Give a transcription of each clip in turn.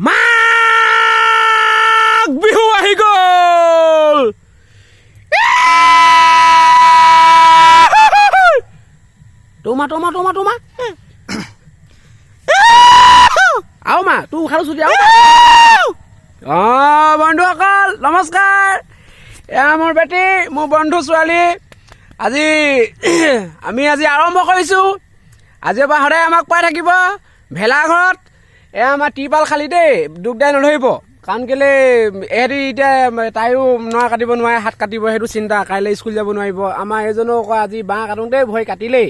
মাঘ বিহু আহি গ'ল। তোমা আও মা তোৰ উশাহ চুটি আও। বন্ধুসকল নমস্কাৰ, এয়া মোৰ বেটি, মোৰ বন্ধু ছোৱালী। আমি আৰম্ভ কৰিছোঁ। আজিৰ পৰা সদায় আমাক পাই থাকিব ভেলাঘৰত। এয়া আমাৰ টিপাল খালি দেই, দুখ দাই নধৰিব। কাৰণ কেলৈ এহেঁতি এতিয়া তাইও নৰা কাটিব নোৱাৰে, হাত কাটিব, সেইটো চিন্তা। কাইলৈ স্কুল যাব নোৱাৰিব। আমাৰ এইজনো আকৌ আজি বাঁহ কাটোতেই ভয় কাটিলেই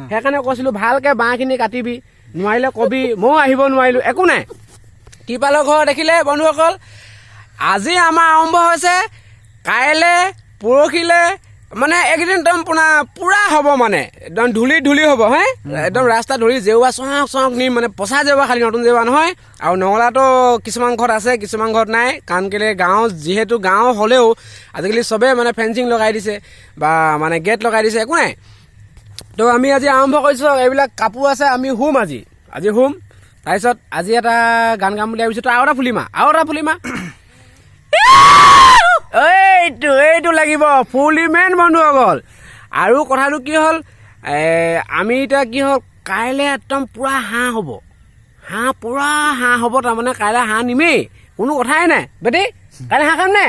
সেইকাৰণে কৈছিলোঁ ভালকৈ বাঁহখিনি কাটিবি, নোৱাৰিলে কবি। ময়ো আহিব নোৱাৰিলোঁ, একো নাই। টিপালৰ ঘৰ দেখিলে বন্ধুসকল, আজি আমাৰ আৰম্ভ হৈছে। কাইলৈ পৰহিলৈ মানে এইকেইদিন একদম পুৰা হ'ব, মানে একদম ধূলি হ'ব একদম ৰাস্তা ধৰি জেওৱা চহক নিম, মানে পচা জেওৱা, খালি নতুন জেওৱা নহয়। আৰু নঙলাটো কিছুমান ঘৰত আছে, কিছুমান ঘৰত নাই। কাৰণ কেলৈ গাঁও, যিহেতু গাঁও হ'লেও আজিকালি চবেই মানে ফেঞ্চিং লগাই দিছে বা মানে গেট লগাই দিছে, একো নাই। তো আমি আজি আৰম্ভ কৰিছোঁ। এইবিলাক কাপোৰ আছে, আমি শুম আজি শুম। তাৰপিছত আজি এটা গান গাম বুলি ভাবিছোঁ। তই আৰু এটা ফুলিমা এইটো লাগিব ফুলি মেইন বন্ধুসকল। আৰু কথাটো কি হ'ল, আমি এতিয়া কি হ'ল, কাইলৈ একদম পুৰা হাঁহ হ'ব। তাৰমানে কাইলৈ হাঁহ নিমেই, কোনো কথাই নাই। বেটি কাইলৈ হাঁহ খাম নে?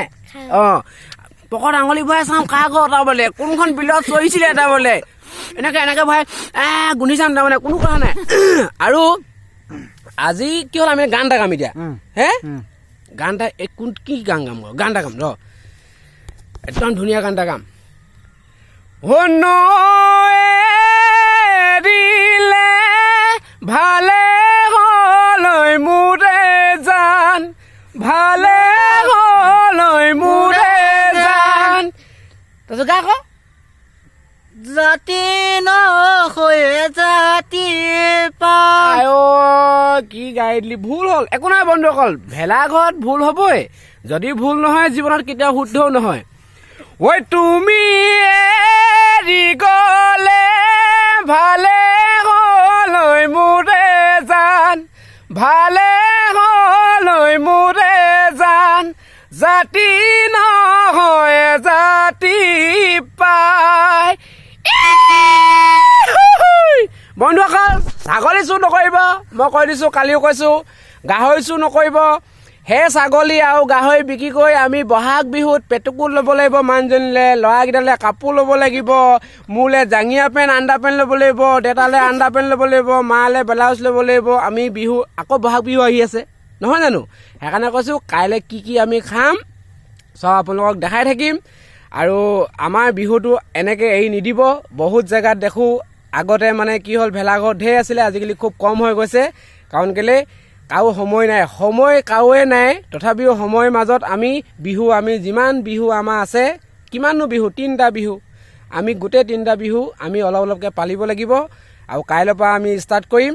পকত আঙুলি ভৰাই চাম কাৰ ঘৰ এটা বোলে, কোনখন বিলত চৰিছিলে এটা বোলে, এনেকে ভৰাই গুন্ধি চাম, তাৰমানে কোনো কথা নাই। আৰু আজি কি হ'ল, আমি গান এটা গাম এতিয়া। গান এটা কি গান গাম ৰ, একদম ধুনীয়া গান এটা গাম। দিলে ভালে হলৈ মোৰে জান, ভালে হলৈ মোৰে জান। তাৰপিছত গা আকৌ জাতি নহয়ে জাতি পায়। কি গাই দিলি, ভুল হ'ল। একো নহয় বন্ধুসকল, ভেলাঘৰত ভুল হ'বই। যদি ভুল নহয় জীৱনত কেতিয়াও শুদ্ধও নহয়। ঐ তুমি এৰি গ'লে ভালে হলৈ মোৰে জান, ভালে হলৈ মোৰে জান, জাতি নহয় জাতি পায়। বন্ধুসকল ছাগলী চুৰ নকৰিব, মই কৈ দিছোঁ, কালিও কৈছোঁ। গাহৰি চুৰ নকৰিব। সেই ছাগলী আৰু গাহৰি বিক্ৰী কৰি আমি বহাগ বিহুত পেটুকুট ল'ব লাগিব, মানুহজনীলৈ, ল'ৰাকেইটালৈ কাপোৰ ল'ব লাগিব, মোলৈ জাঙিয়া পেণ্ট, আণ্ডাৰ পেণ্ট ল'ব লাগিব, দেউতালৈ আণ্ডাৰ পেণ্ট ল'ব লাগিব, মালৈ ব্লাউজ ল'ব লাগিব। আমি বিহু আকৌ বহাগ বিহু আহি আছে নহয় জানো? সেইকাৰণে কৈছোঁ কাইলৈ কি আমি খাম চব আপোনালোকক দেখাই থাকিম। আৰু আমাৰ বিহুটো এনেকৈ এৰি নিদিব। বহুত জেগাত দেখোঁ আগতে মানে কি হ'ল, ভেলাঘৰ ঢেৰ আছিলে, আজিকালি খুব কম হৈ গৈছে। কাৰণ কেলৈ কাৰো সময় নাই, কাৰোৱে নাই। তথাপিও সময়ৰ মাজত আমি যিমান বিহু আমাৰ আছে, কিমাননো বিহু, 3টা বিহু, আমি গোটেই 3টা বিহু আমি অলপকৈ পালিব লাগিব। আৰু কাইলৈৰ পৰা আমি ষ্টাৰ্ট কৰিম।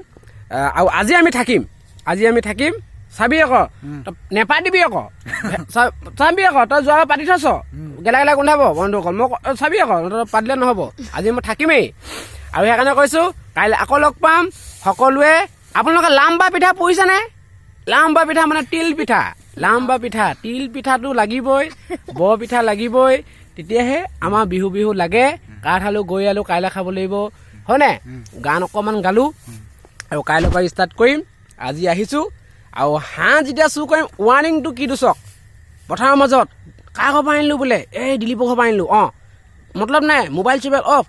আৰু আজি আমি থাকিম। চাবি আকৌ নেপাতিবি আকৌ, চাবি আকৌ, তই যোৱা পাতি থৈছ, গেলা গোন্ধাব বন্ধুসকল। মই চাবি আকৌ, তই পাতিলে নহ'ব। আজি মই থাকিমেই। আৰু সেইকাৰণে কৈছোঁ কাইলৈ আকৌ লগ পাম সকলোৱে। আপোনালোকে লাম্বা পিঠা পুৰিছেনে? লাম্বা পিঠা মানে তিল পিঠা, তিল পিঠাটো লাগিবই, বৰ পিঠা লাগিবই। তেতিয়াহে আমাৰ বিহু লাগে। কাঠ আলু গৈ আলু কাইলৈ খাব লাগিব, হয়নে? গান অকণমান গালোঁ। আৰু কাইলৈৰ পৰা ষ্টাৰ্ট কৰিম। আজি আহিছোঁ। আৰু হাঁহ যেতিয়া চুৰ কৰিম, ৱাৰ্ণিংটো কিটো চাওক। পথাৰৰ মাজত কাৰ ঘৰ পৰা আনিলোঁ বোলে, এই দিলীপৰ ঘৰ পৰা আনিলোঁ, মতলব নাই, মোবাইল চোবাইল অফ।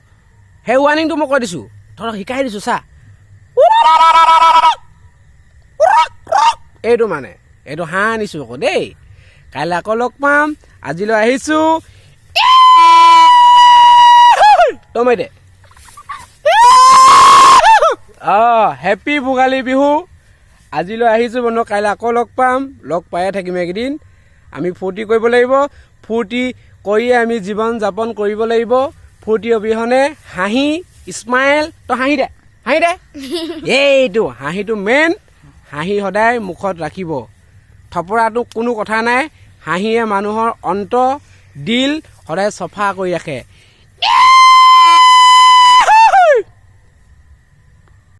সেই ৱাৰ্ণিংটো মই কৈ দিছোঁ, তহঁতক শিকাই দিছোঁ। চা এইটো হাঁহ আনিছোঁ আকৌ দেই। কাইলৈ আকৌ লগ পাম। আজিলৈ আহিছোঁ। তই দে হেপী ভোগালী বিহু। আজিলৈ আহিছোঁ বন্ধু। কাইলৈ আকৌ লগ পাম, লগ পায়ে থাকিম এইকেইদিন। আমি ফূৰ্তি কৰিব লাগিব। ফূৰ্তি কৰিয়ে আমি জীৱন যাপন কৰিব লাগিব। ফূৰ্তি অবিহনে হাঁহি, স্মাইল, তই হাঁহি দে এইটো হাঁহিটো মেইন। হাঁহি সদায় মুখত ৰাখিব। থপৰাটো কোনো কথা নাই। হাঁহিয়ে মানুহৰ অন্ত, দিল সদায় চফা কৰি ৰাখে।